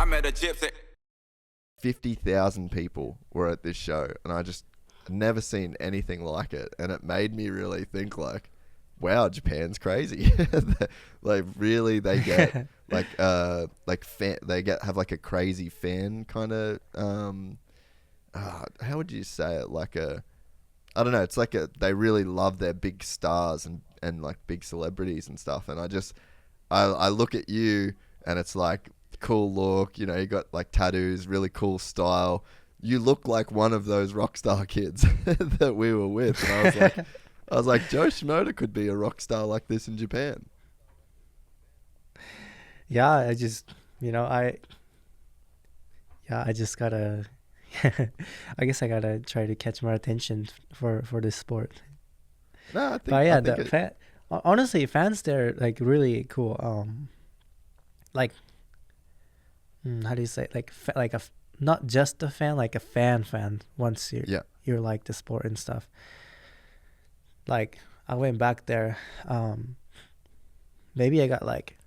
I met a gypsy. 50,000 people were at this show, and I just never seen anything like it, and it made me really think like, wow, Japan's crazy. Like really, they get have like a crazy fan kind of how would you say it, like a, I don't know, it's like they really love their big stars and like big celebrities and stuff, and I look at you and it's like cool look, you know, you got like tattoos, really cool style. You look like one of those rock star kids that we were with, and I was like, Joe Shimoda could be a rock star like this in Japan. Yeah, I just, I just gotta, I guess I gotta try to catch more attention for this sport. No, I think. But yeah, honestly, fans there like really cool. Like, how do you say it? Like not just a fan, like a fan. Once you're like the sport and stuff. Like I went back there. Maybe I got like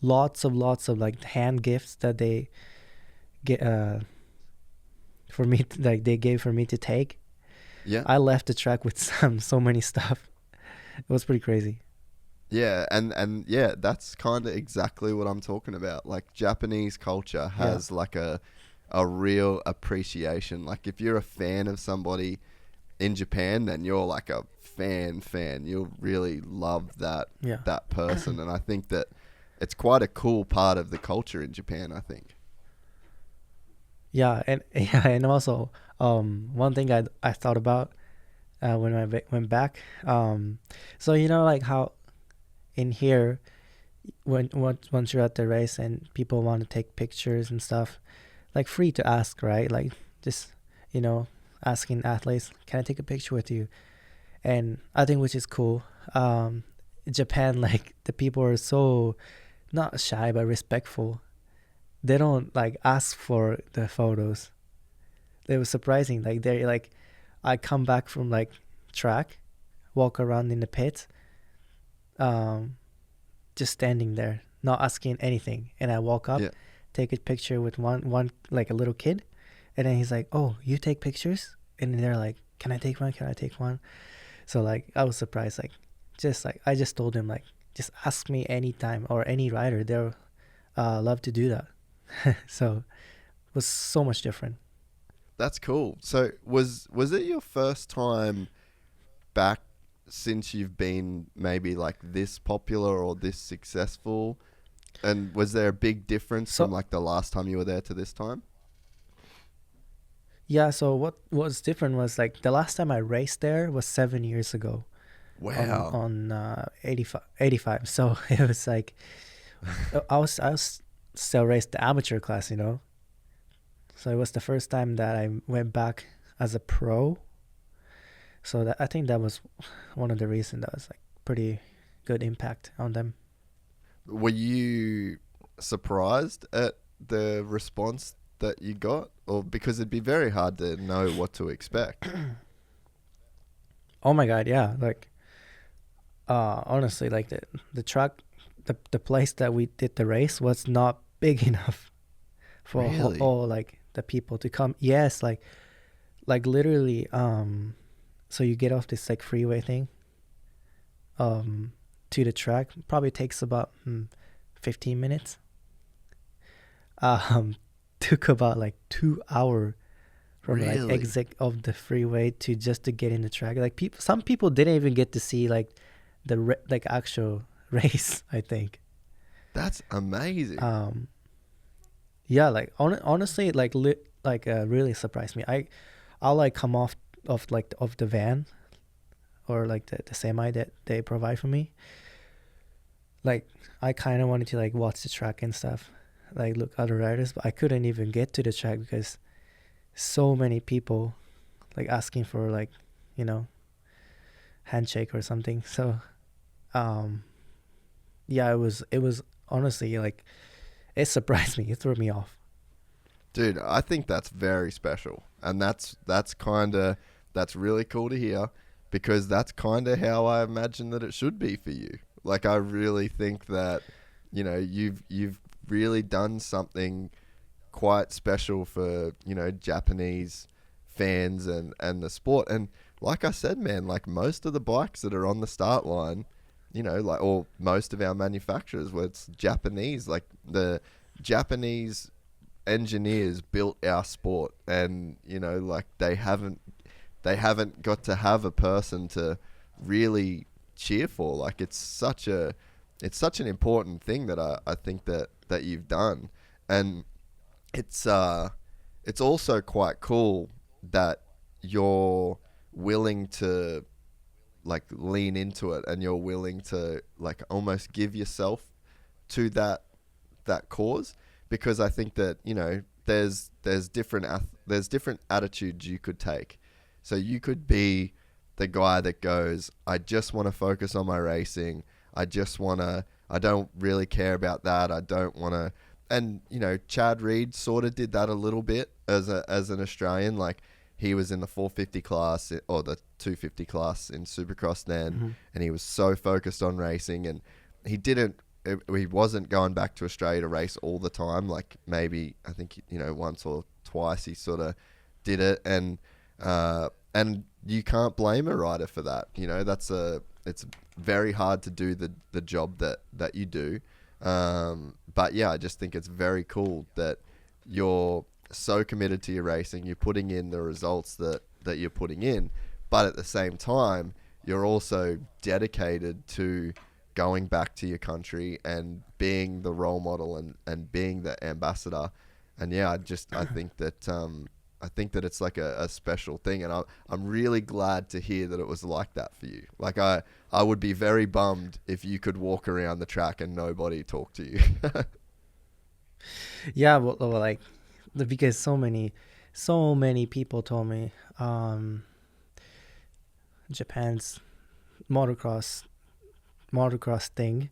lots of like hand gifts that they get for me like they gave for me to take. Yeah, I left the track with so many stuff. It was pretty crazy. Yeah, and yeah, that's kind of exactly what I'm talking about. Like Japanese culture has like a real appreciation. Like if you're a fan of somebody in Japan, then you're like a fan. You'll really love that person, and I think that it's quite a cool part of the culture in Japan, I think. Yeah, and also one thing I thought about when I went back. So like how in here, once you're at the race and people want to take pictures and stuff, like free to ask, right? Like just asking athletes, can I take a picture with you? And I think which is cool. Japan, like the people are so not shy but respectful. They don't like ask for the photos. They were surprising. Like they're like, I come back from like track, walk around in the pits, just standing there, not asking anything, and I walk up, take a picture with one like a little kid, and then he's like, "Oh, you take pictures?" And they're like, "Can I take one? Can I take one?" So like I was surprised. Like just like I just told him like, just ask me anytime, or any rider, they'll love to do that. So it was so much different. That's cool. So was it your first time back since you've been maybe like this popular or this successful? And was there a big difference from like the last time you were there to this time? Yeah, so what was different was like the last time I raced there was 7 years ago. Wow. On 85. So it was like I was still raced the amateur class, So it was the first time that I went back as a pro. So I think that was one of the reasons that was like pretty good impact on them. Were you surprised at the response that you got? Or because it'd be very hard to know what to expect. Oh my God, yeah. Like honestly, like the track, the place that we did the race was not big enough for all like the people to come. Yes, like literally so you get off this like freeway thing to the track. Probably takes about 15 minutes. Took about like 2 hours from like exit of the freeway to just to get in the track. Like some people didn't even get to see like the like actual race, I think. That's amazing. Yeah, like honestly, like really surprised me. I'll like come off of the van or like the semi that they provide for me. Like I kind of wanted to like watch the track and stuff, like look other riders, but I couldn't even get to the track because so many people like asking for like handshake or something. So yeah, it was honestly like it surprised me. It threw me off. Dude, I think that's very special, and that's really cool to hear, because that's kind of how I imagine that it should be for you. Like, I really think that, you know, you've really done something quite special for, you know, Japanese fans and the sport. And like I said, man, like most of the bikes that are on the start line, you know, like, or most of our manufacturers, where it's Japanese, like the Japanese engineers built our sport, and, you know, like they haven't got to have a person to really cheer for. Like, it's such an important thing that I think that you've done. And it's also quite cool that you're willing to like lean into it, and you're willing to like almost give yourself to that cause, because I think that, you know, there's different attitudes you could take. So you could be the guy that goes, I just want to focus on my racing. I don't really care about that. I don't want to. And, you know, Chad Reed sort of did that a little bit as an Australian. Like, he was in the 450 class or the 250 class in Supercross then, and he was so focused on racing, and he wasn't going back to Australia to race all the time. Like, maybe, I think, you know, once or twice he sort of did it. And you can't blame a rider for that. You know, it's very hard to do the job that you do. But yeah, I just think it's very cool that you're so committed to your racing. You're putting in the results that you're putting in, but at the same time, you're also dedicated to going back to your country and being the role model and being the ambassador. And yeah, I think that it's like a special thing, and I'm really glad to hear that it was like that for you. Like, I would be very bummed if you could walk around the track and nobody talked to you. Yeah, well, like, because so many people told me Japan's motocross thing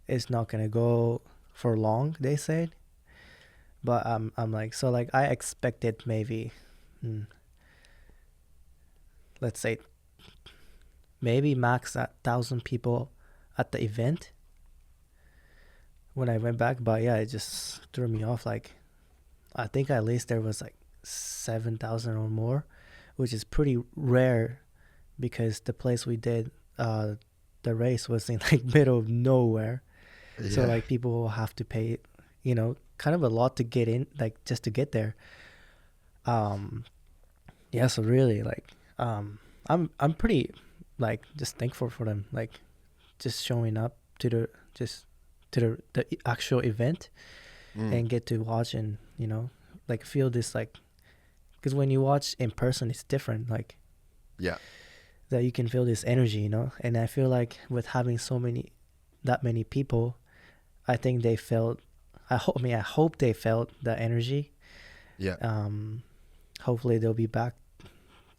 is not gonna go for long, they said. But I'm like, so like I expected maybe, let's say, maybe max 1,000 people at the event when I went back. But yeah, it just threw me off. Like, I think at least there was like 7,000 or more, which is pretty rare, because the place we did the race was in like middle of nowhere. Yeah. So like people will have to pay, you know, kind of a lot to get in, like just to get there. Yeah, so really, like, I'm pretty like just thankful for them, like just showing up to the actual event and get to watch and, you know, like feel this, like, because when you watch in person it's different, like, yeah, that you can feel this energy, you know. And I feel like with having that many people, I think they felt, I hope they felt the energy. Yeah. Hopefully they'll be back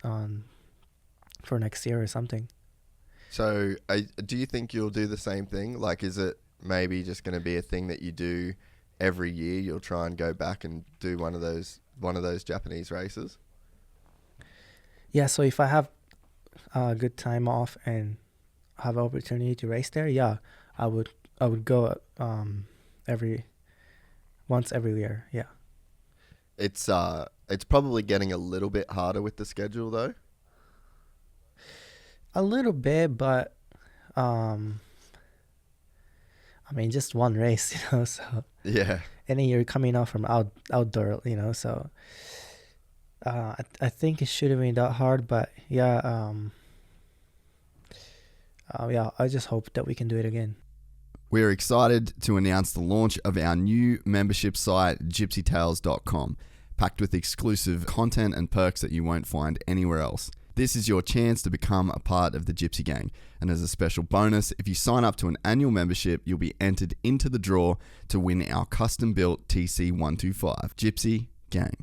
for next year or something. So do you think you'll do the same thing? Like, is it maybe just going to be a thing that you do every year? You'll try and go back and do one of those Japanese races? Yeah, so if I have a good time off and have opportunity to race there, yeah, I would go once every year. Yeah. It's probably getting a little bit harder with the schedule though. A little bit, but I mean, just one race, you know, so yeah. And then you're coming out from outdoor, you know, so I think it shouldn't be that hard, but yeah, yeah, I just hope that we can do it again. We're excited to announce the launch of our new membership site, GYPSYTails.com, packed with exclusive content and perks that you won't find anywhere else. This is your chance to become a part of the Gypsy Gang. And as a special bonus, if you sign up to an annual membership, you'll be entered into the draw to win our custom-built TC125. Gypsy Gang.